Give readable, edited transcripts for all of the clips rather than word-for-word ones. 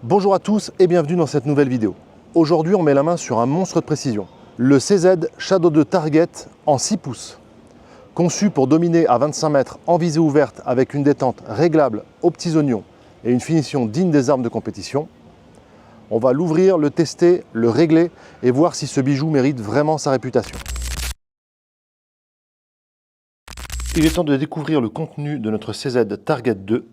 Bonjour à tous et bienvenue dans cette nouvelle vidéo. Aujourd'hui, on met la main sur un monstre de précision, le CZ Shadow 2 Target en 6 pouces. Conçu pour dominer à 25 mètres en visée ouverte avec une détente réglable aux petits oignons et une finition digne des armes de compétition, on va l'ouvrir, le tester, le régler et voir si ce bijou mérite vraiment sa réputation. Il est temps de découvrir le contenu de notre CZ Target 2.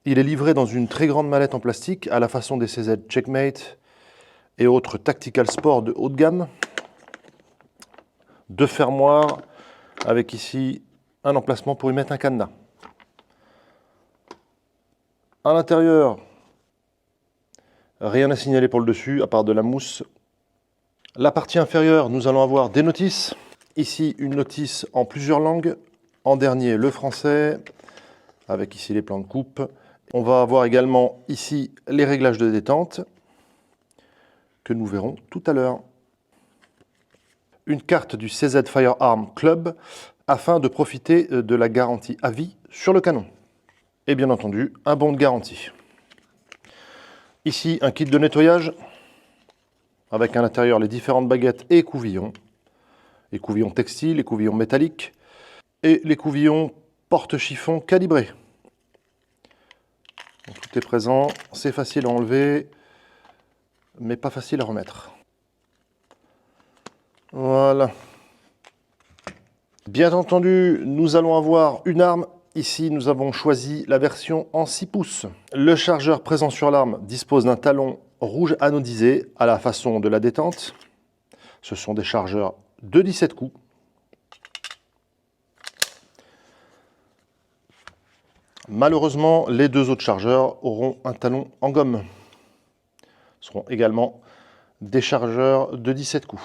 Il est livré dans une très grande mallette en plastique à la façon des CZ Checkmate et autres Tactical Sport de haut de gamme. Deux fermoirs avec ici un emplacement pour y mettre un cadenas. À l'intérieur, rien à signaler pour le dessus à part de la mousse. La partie inférieure, nous allons avoir des notices. Ici, une notice en plusieurs langues. En dernier, le français, avec ici les plans de coupe. On va avoir également ici les réglages de détente que nous verrons tout à l'heure. Une carte du CZ Firearm Club afin de profiter de la garantie à vie sur le canon. Et bien entendu, un bon de garantie. Ici, un kit de nettoyage avec à l'intérieur les différentes baguettes et écouvillons. Écouvillons textiles, écouvillons métalliques et l'écouvillon porte-chiffon calibré. Donc, tout est présent, c'est facile à enlever, mais pas facile à remettre. Voilà. Bien entendu, nous allons avoir une arme. Ici, nous avons choisi la version en 6 pouces. Le chargeur présent sur l'arme dispose d'un talon rouge anodisé à la façon de la détente. Ce sont des chargeurs de 17 coups. Malheureusement, les deux autres chargeurs auront un talon en gomme. Ce seront également des chargeurs de 17 coups.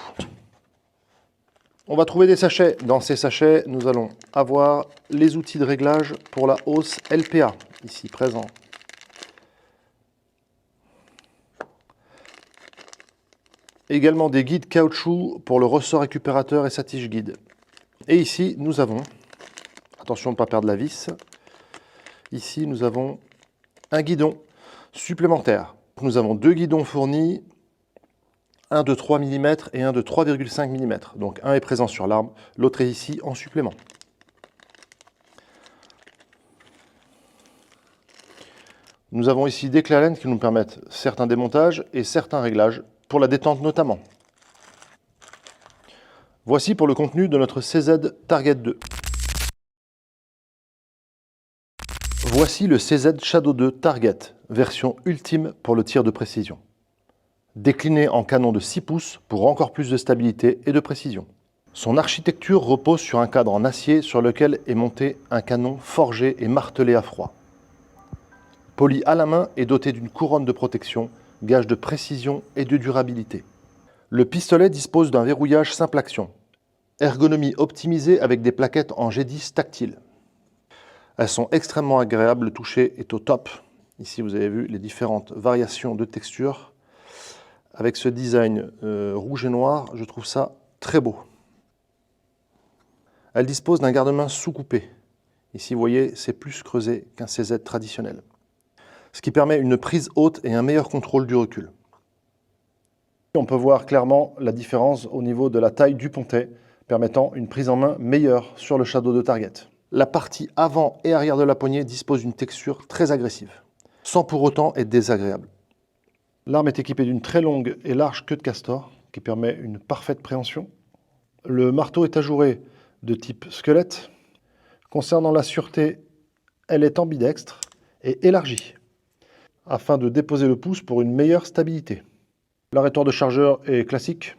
On va trouver des sachets. Dans ces sachets, nous allons avoir les outils de réglage pour la hausse LPA, ici présent. Également des guides caoutchouc pour le ressort récupérateur et sa tige guide. Et ici, nous avons, attention de ne pas perdre la vis, ici nous avons un guidon supplémentaire. Nous avons deux guidons fournis, un de 3 mm et un de 3,5 mm. Donc un est présent sur l'arme, l'autre est ici en supplément. Nous avons ici des clés Allen qui nous permettent certains démontages et certains réglages, pour la détente notamment. Voici pour le contenu de notre CZ Target 2. Voici le CZ Shadow 2 Target, version ultime pour le tir de précision. Décliné en canon de 6 pouces pour encore plus de stabilité et de précision. Son architecture repose sur un cadre en acier sur lequel est monté un canon forgé et martelé à froid. Poli à la main et doté d'une couronne de protection, gage de précision et de durabilité. Le pistolet dispose d'un verrouillage simple action. Ergonomie optimisée avec des plaquettes en G10 tactile. Elles sont extrêmement agréables, le toucher est au top. Ici vous avez vu les différentes variations de texture. Avec ce design rouge et noir, je trouve ça très beau. Elle dispose d'un garde-main sous-coupé. Ici, vous voyez, c'est plus creusé qu'un CZ traditionnel. Ce qui permet une prise haute et un meilleur contrôle du recul. On peut voir clairement la différence au niveau de la taille du pontet, permettant une prise en main meilleure sur le Shadow 2 Target. La partie avant et arrière de la poignée dispose d'une texture très agressive, sans pour autant être désagréable. L'arme est équipée d'une très longue et large queue de castor qui permet une parfaite préhension. Le marteau est ajouré de type squelette. Concernant la sûreté, elle est ambidextre et élargie afin de déposer le pouce pour une meilleure stabilité. L'arrêteur de chargeur est classique.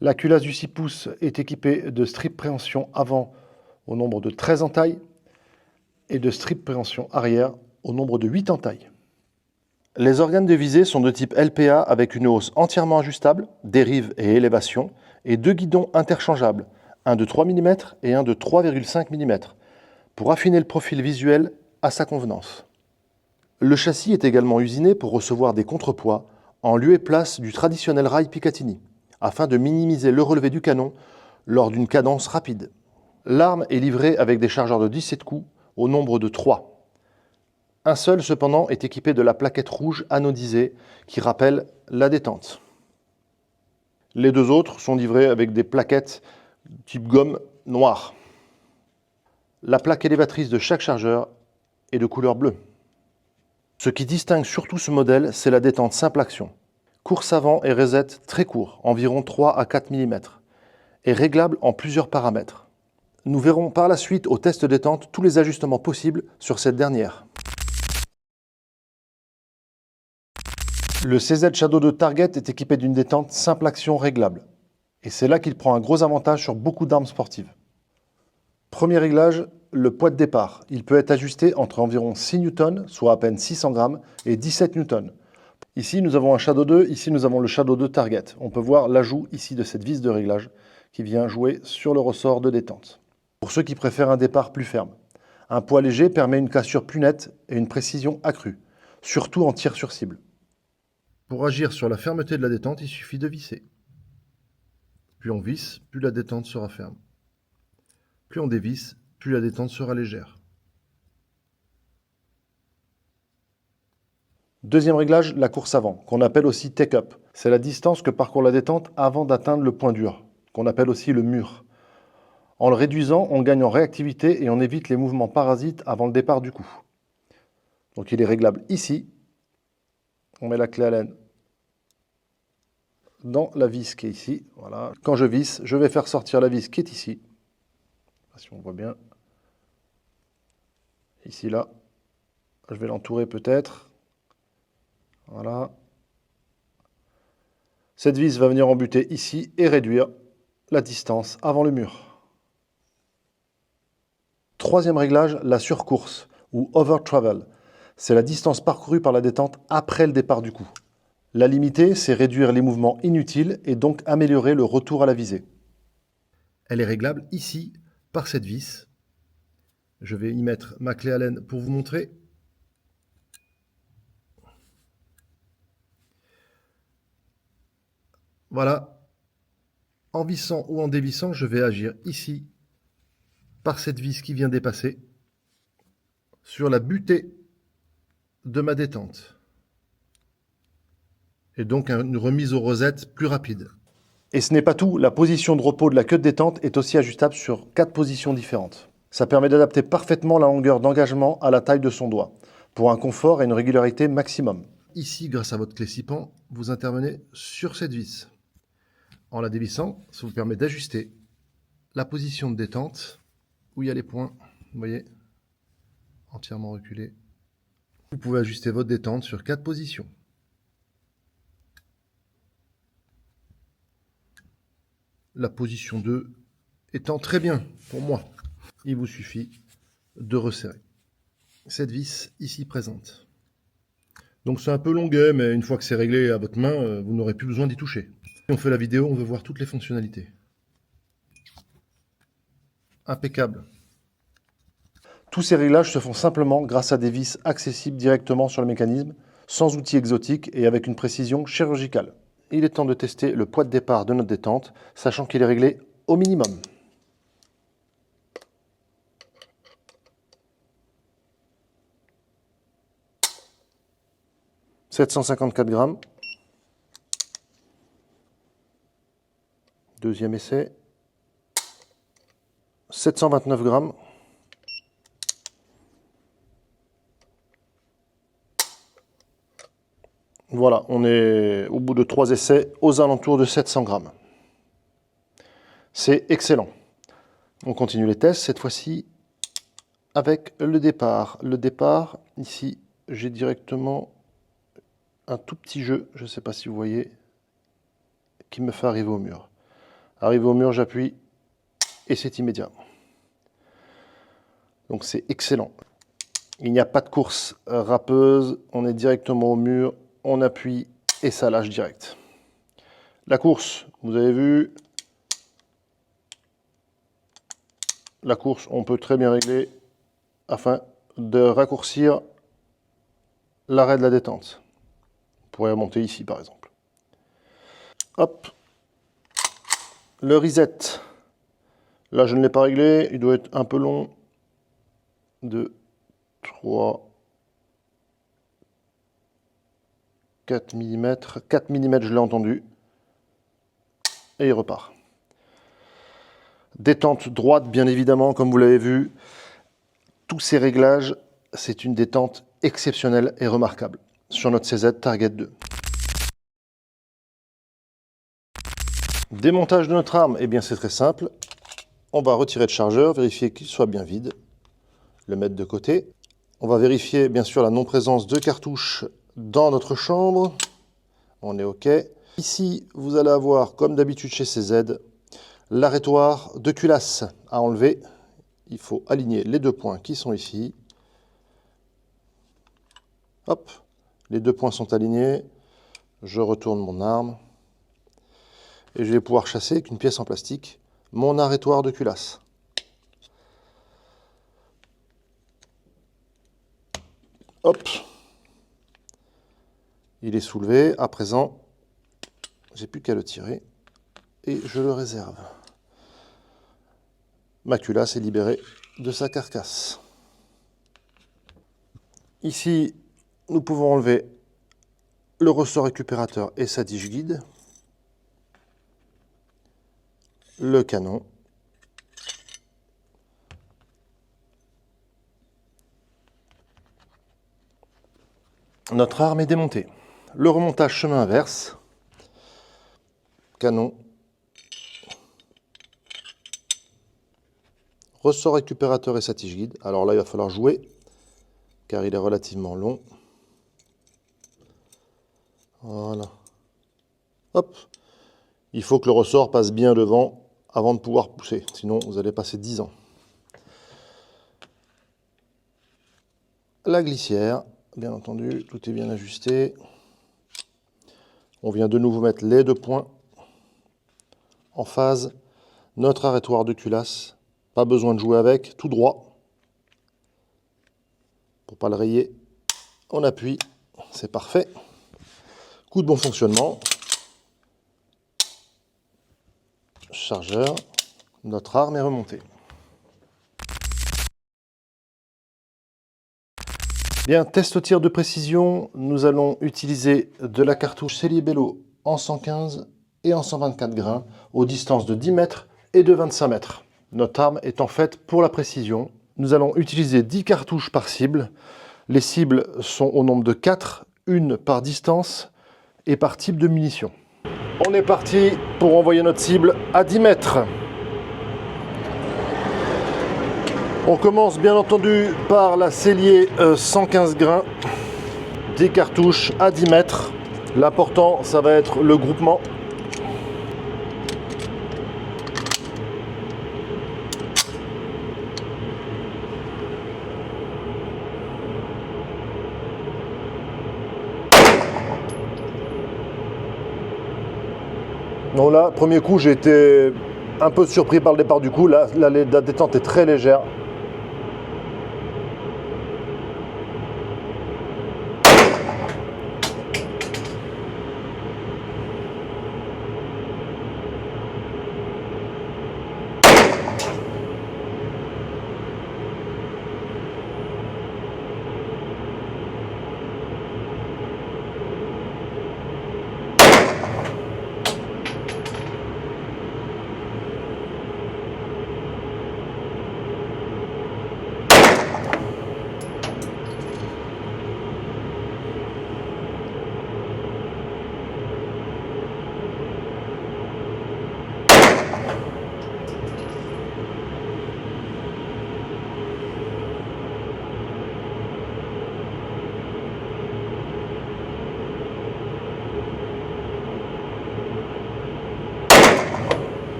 La culasse du 6 pouces est équipée de strip préhension avant au nombre de 13 entailles et de strip préhension arrière au nombre de 8 entailles. Les organes de visée sont de type LPA avec une hausse entièrement ajustable, dérive et élévation, et deux guidons interchangeables, un de 3 mm et un de 3,5 mm, pour affiner le profil visuel à sa convenance. Le châssis est également usiné pour recevoir des contrepoids en lieu et place du traditionnel rail Picatinny, afin de minimiser le relevé du canon lors d'une cadence rapide. L'arme est livrée avec des chargeurs de 17 coups au nombre de 3. Un seul, cependant, est équipé de la plaquette rouge anodisée qui rappelle la détente. Les deux autres sont livrés avec des plaquettes type gomme noire. La plaque élévatrice de chaque chargeur est de couleur bleue. Ce qui distingue surtout ce modèle, c'est la détente simple action. Course avant et reset très court, environ 3 à 4 mm, et réglable en plusieurs paramètres. Nous verrons par la suite au test détente tous les ajustements possibles sur cette dernière. Le CZ Shadow 2 Target est équipé d'une détente simple action réglable. Et c'est là qu'il prend un gros avantage sur beaucoup d'armes sportives. Premier réglage, le poids de départ. Il peut être ajusté entre environ 6 N, soit à peine 600 grammes, et 17 N. Ici, nous avons un Shadow 2, ici nous avons le Shadow 2 Target. On peut voir l'ajout ici de cette vis de réglage qui vient jouer sur le ressort de détente. Pour ceux qui préfèrent un départ plus ferme, un poids léger permet une cassure plus nette et une précision accrue, surtout en tir sur cible. Pour agir sur la fermeté de la détente, il suffit de visser. Plus on visse, plus la détente sera ferme. Plus on dévisse, plus la détente sera légère. Deuxième réglage, la course avant, qu'on appelle aussi take-up. C'est la distance que parcourt la détente avant d'atteindre le point dur, qu'on appelle aussi le mur. En le réduisant, on gagne en réactivité et on évite les mouvements parasites avant le départ du coup. Donc il est réglable ici. On met la clé Allen dans la vis qui est ici. Voilà. Quand je visse, je vais faire sortir la vis qui est ici. Si on voit bien. Ici, là. Je vais l'entourer peut-être. Voilà. Cette vis va venir embuter ici et réduire la distance avant le mur. Troisième réglage, la surcourse ou over travel. C'est la distance parcourue par la détente après le départ du coup. La limiter, c'est réduire les mouvements inutiles et donc améliorer le retour à la visée. Elle est réglable ici par cette vis. Je vais y mettre ma clé Allen pour vous montrer. Voilà. En vissant ou en dévissant, je vais agir ici par cette vis qui vient dépasser sur la butée de ma détente. Et donc une remise aux rosettes plus rapide. Et ce n'est pas tout, la position de repos de la queue de détente est aussi ajustable sur 4 positions différentes. Ça permet d'adapter parfaitement la longueur d'engagement à la taille de son doigt, pour un confort et une régularité maximum. Ici, grâce à votre clé 6 pans, vous intervenez sur cette vis. En la dévissant, ça vous permet d'ajuster la position de détente, où il y a les points, vous voyez, entièrement reculés. Vous pouvez ajuster votre détente sur 4 positions. La position 2 étant très bien pour moi. Il vous suffit de resserrer cette vis ici présente. Donc c'est un peu longuet, mais une fois que c'est réglé à votre main, vous n'aurez plus besoin d'y toucher. Si on fait la vidéo, on veut voir toutes les fonctionnalités. Impeccable. Tous ces réglages se font simplement grâce à des vis accessibles directement sur le mécanisme, sans outils exotiques et avec une précision chirurgicale. Il est temps de tester le poids de départ de notre détente, sachant qu'il est réglé au minimum. « 754 grammes. Deuxième essai. 729 grammes. Voilà, on est au bout de 3 essais aux alentours de 700 grammes. C'est excellent. On continue les tests, cette fois-ci avec le départ. Le départ, ici, j'ai directement un tout petit jeu, je ne sais pas si vous voyez, qui me fait arriver au mur. Arrivé au mur, j'appuie et c'est immédiat. Donc c'est excellent. Il n'y a pas de course râpeuse, on est directement au mur, on appuie et ça lâche direct. La course, vous avez vu, la course, on peut très bien régler afin de raccourcir l'arrêt de la détente. On pourrait monter ici par exemple. Hop. Le reset. Là, je ne l'ai pas réglé, il doit être un peu long. 2, 3, 4 mm. 4 mm, je l'ai entendu. Et il repart. Détente droite, bien évidemment, comme vous l'avez vu. Tous ces réglages, c'est une détente exceptionnelle et remarquable sur notre CZ Target 2. Démontage de notre arme, eh bien c'est très simple. On va retirer le chargeur, vérifier qu'il soit bien vide, le mettre de côté. On va vérifier bien sûr la non-présence de cartouches dans notre chambre. On est OK. Ici, vous allez avoir, comme d'habitude chez CZ, l'arrêtoir de culasse à enlever. Il faut aligner les deux points qui sont ici. Hop, les deux points sont alignés. Je retourne mon arme. Et je vais pouvoir chasser avec une pièce en plastique mon arrêtoir de culasse. Hop. Il est soulevé. À présent, j'ai plus qu'à le tirer. Et je le réserve. Ma culasse est libérée de sa carcasse. Ici, nous pouvons enlever le ressort récupérateur et sa tige guide, le canon, notre arme est démontée. Le remontage chemin inverse, canon, ressort récupérateur et sa tige guide. Alors là, il va falloir jouer, car il est relativement long. Voilà. Hop. Il faut que le ressort passe bien devant avant de pouvoir pousser. Sinon, vous allez passer 10 ans. La glissière, bien entendu, tout est bien ajusté. On vient de nouveau mettre les deux points en phase. Notre arrêtoir de culasse, pas besoin de jouer avec, tout droit. Pour ne pas le rayer, on appuie, c'est parfait. Coup de bon fonctionnement. Chargeur, notre arme est remontée. Bien, test au tir de précision, nous allons utiliser de la cartouche Celier-Bello en 115 et en 124 grains, aux distances de 10 mètres et de 25 mètres. Notre arme étant faite pour la précision. Nous allons utiliser 10 cartouches par cible. Les cibles sont au nombre de 4, une par distance et par type de munition. On est parti pour envoyer notre cible à 10 mètres. On commence bien entendu par la Celier 115 grains, 10 cartouches à 10 mètres. L'important, ça va être le groupement. Donc là, premier coup, j'ai été un peu surpris par le départ du coup. Là, la détente est très légère.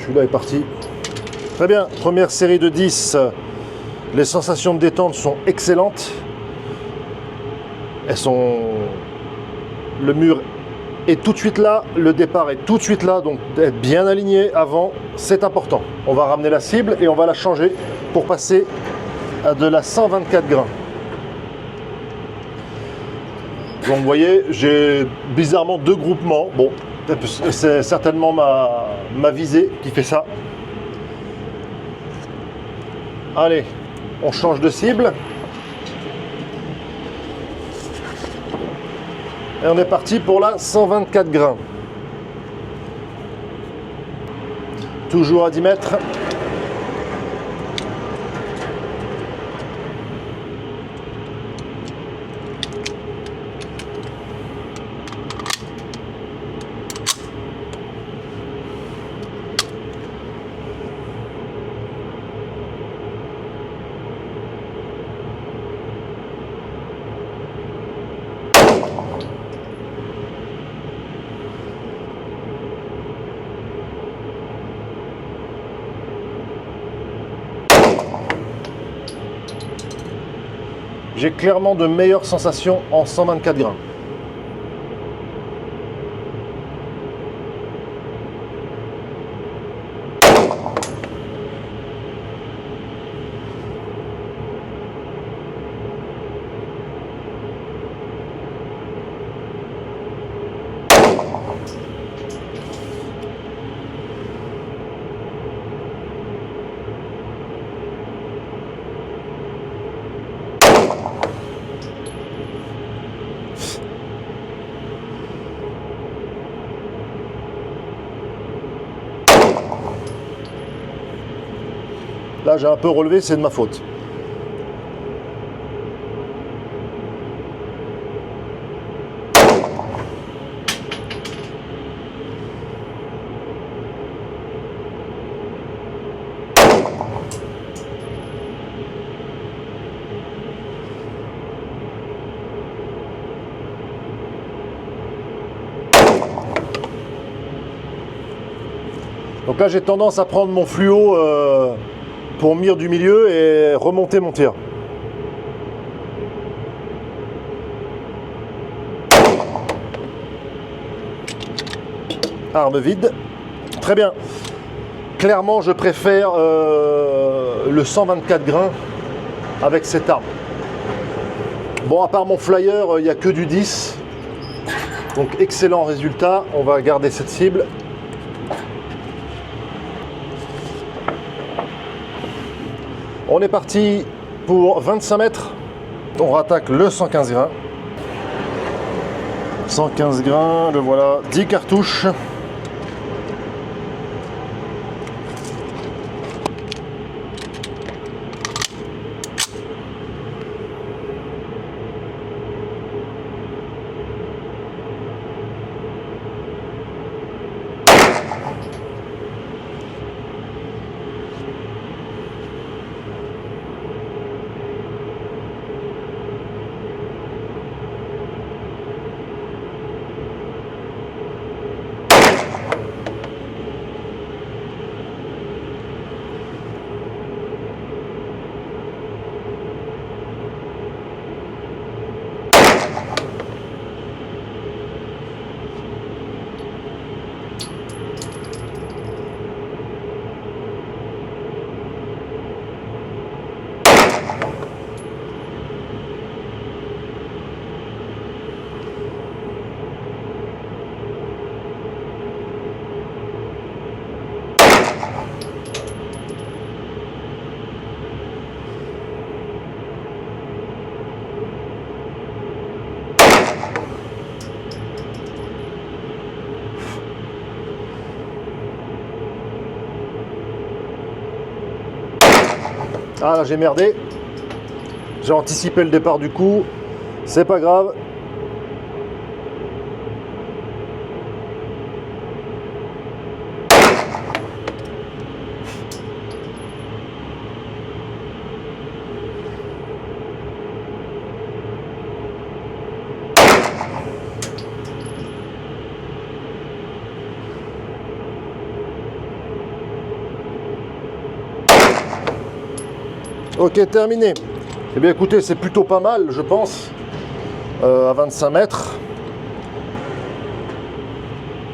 Celui-là est parti. Très bien, première série de 10 Les sensations de détente sont excellentes. Elles sont... Le mur est tout de suite là, le départ est tout de suite là, donc être bien aligné avant, c'est important. On va ramener la cible et on va la changer pour passer à de la 124 grains. Donc vous voyez, j'ai bizarrement deux groupements. Bon, c'est certainement ma visée qui fait ça. Allez, on change de cible. Et on est parti pour la 124 grains. Toujours à 10 mètres. J'ai clairement de meilleures sensations en 124 grains. Là, j'ai un peu relevé, c'est de ma faute. Donc là, j'ai tendance à prendre mon fluo pour mire du milieu et remonter mon tir. Arme vide. Très bien. Clairement, je préfère le 124 grains avec cette arme. Bon, à part mon flyer, il n'y a que du 10. Donc, excellent résultat. On va garder cette cible. On est parti pour 25 mètres. On rattaque le 115 grains. 115 grains, le voilà, 10 cartouches. Ah là, j'ai merdé. J'ai anticipé le départ du coup. C'est pas grave. Ok, terminé. Eh bien écoutez, c'est plutôt pas mal, je pense, à 25 mètres.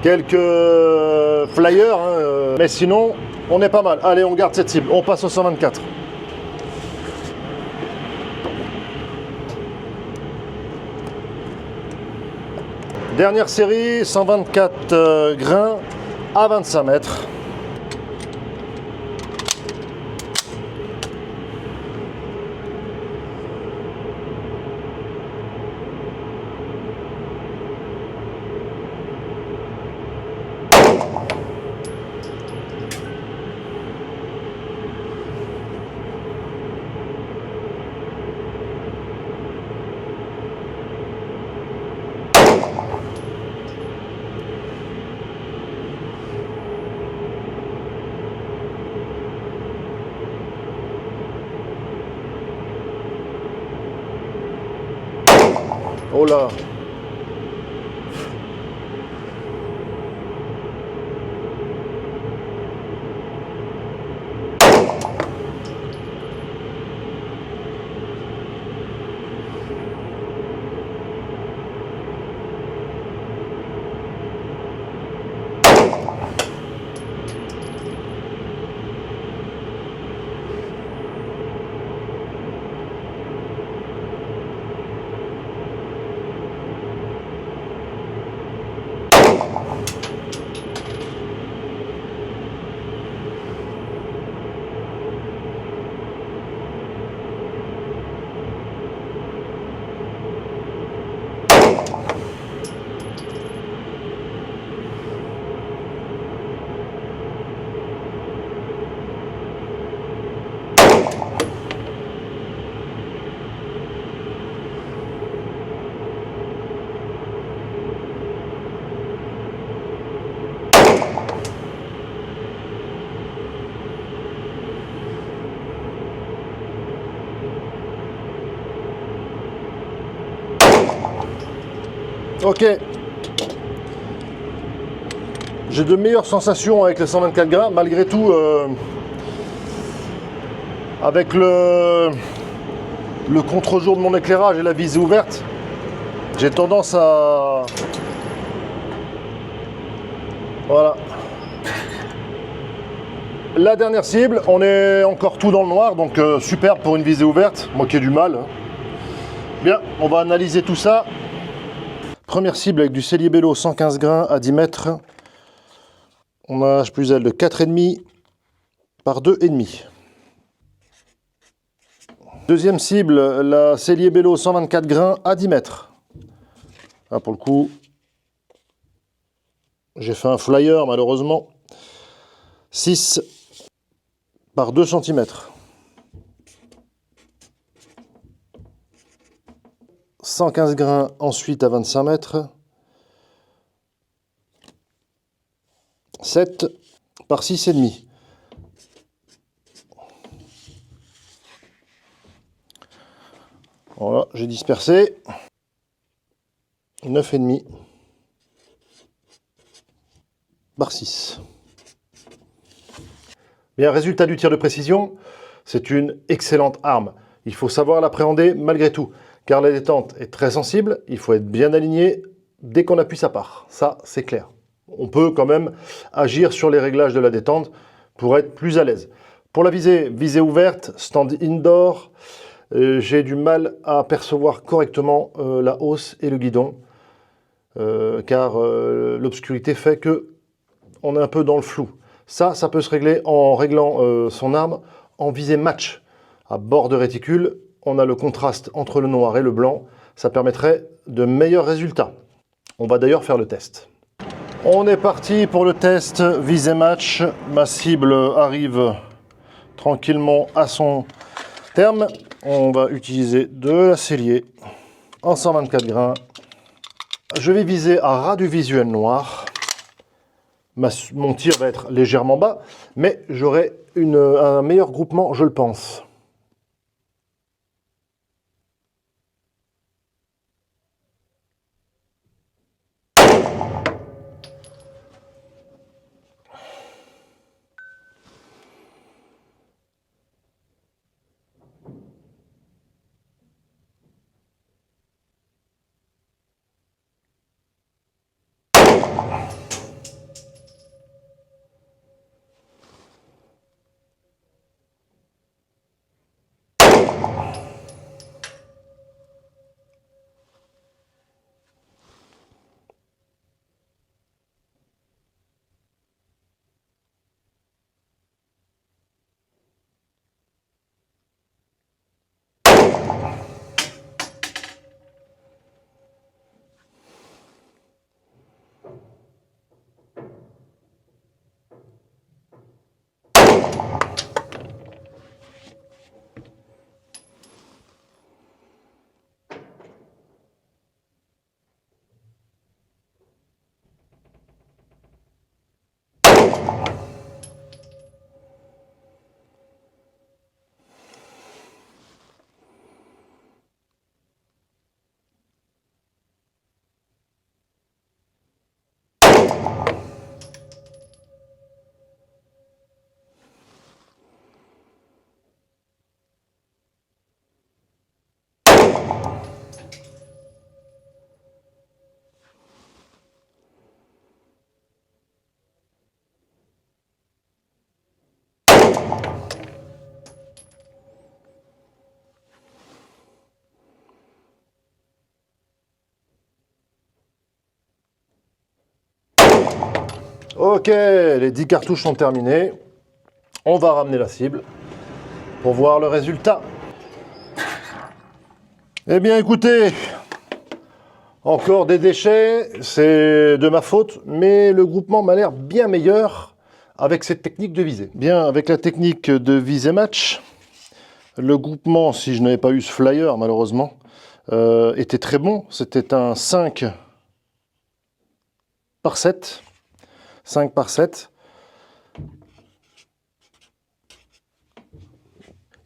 Quelques flyers, hein, mais sinon, on est pas mal. Allez, on garde cette cible, on passe au 124. Dernière série, 124 grains à 25 mètres. Oh là! Ok. J'ai de meilleures sensations avec les 124 grains, malgré tout, avec le contre-jour de mon éclairage et la visée ouverte, j'ai tendance à... Voilà. La dernière cible, on est encore tout dans le noir, donc superbe pour une visée ouverte, moi qui ai du mal. Hein. Bien, on va analyser tout ça. Première cible avec du Cellier Bello 115 grains à 10 mètres. On a un H plus L de 4,5 par 2,5. Deuxième cible, la Cellier Bello 124 grains à 10 mètres. Là, pour le coup, j'ai fait un flyer malheureusement. 6 par 2 cm. 115 grains ensuite à 25 mètres. 7 par 6,5. Voilà, j'ai dispersé. 9,5 par 6. Bien, résultat du tir de précision, c'est une excellente arme. Il faut savoir l'appréhender malgré tout, car la détente est très sensible, il faut être bien aligné dès qu'on appuie sa part. Ça, c'est clair. On peut quand même agir sur les réglages de la détente pour être plus à l'aise. Pour la visée, visée ouverte, stand indoor, j'ai du mal à percevoir correctement la hausse et le guidon, car l'obscurité fait que on est un peu dans le flou. Ça peut se régler en réglant son arme en visée match. À bord de réticule, on a le contraste entre le noir et le blanc. Ça permettrait de meilleurs résultats. On va d'ailleurs faire le test. On est parti pour le test visée match. Ma cible arrive tranquillement à son terme. On va utiliser de la Cellier en 124 grains. Je vais viser à ras du visuel noir. Mon tir va être légèrement bas, mais j'aurai un meilleur groupement, je le pense. Ok, les 10 cartouches sont terminées. On va ramener la cible pour voir le résultat. Eh bien écoutez, encore des déchets, c'est de ma faute, mais le groupement m'a l'air bien meilleur avec cette technique de visée. Bien, avec la technique de visée match, le groupement, si je n'avais pas eu ce flyer malheureusement, était très bon. C'était un 5 par 7. 5 par 7.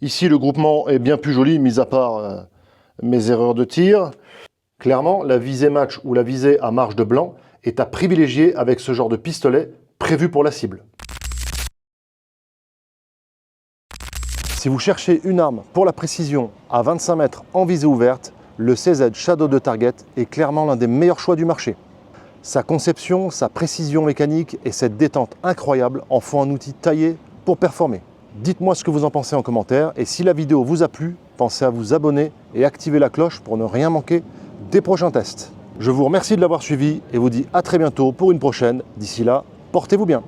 Ici, le groupement est bien plus joli, mis à part mes erreurs de tir. Clairement, la visée match ou la visée à marge de blanc est à privilégier avec ce genre de pistolet prévu pour la cible. Si vous cherchez une arme pour la précision à 25 mètres en visée ouverte, le CZ Shadow de Target est clairement l'un des meilleurs choix du marché. Sa conception, sa précision mécanique et cette détente incroyable en font un outil taillé pour performer. Dites-moi ce que vous en pensez en commentaire et si la vidéo vous a plu, pensez à vous abonner et activer la cloche pour ne rien manquer des prochains tests. Je vous remercie de l'avoir suivi et vous dis à très bientôt pour une prochaine. D'ici là, portez-vous bien.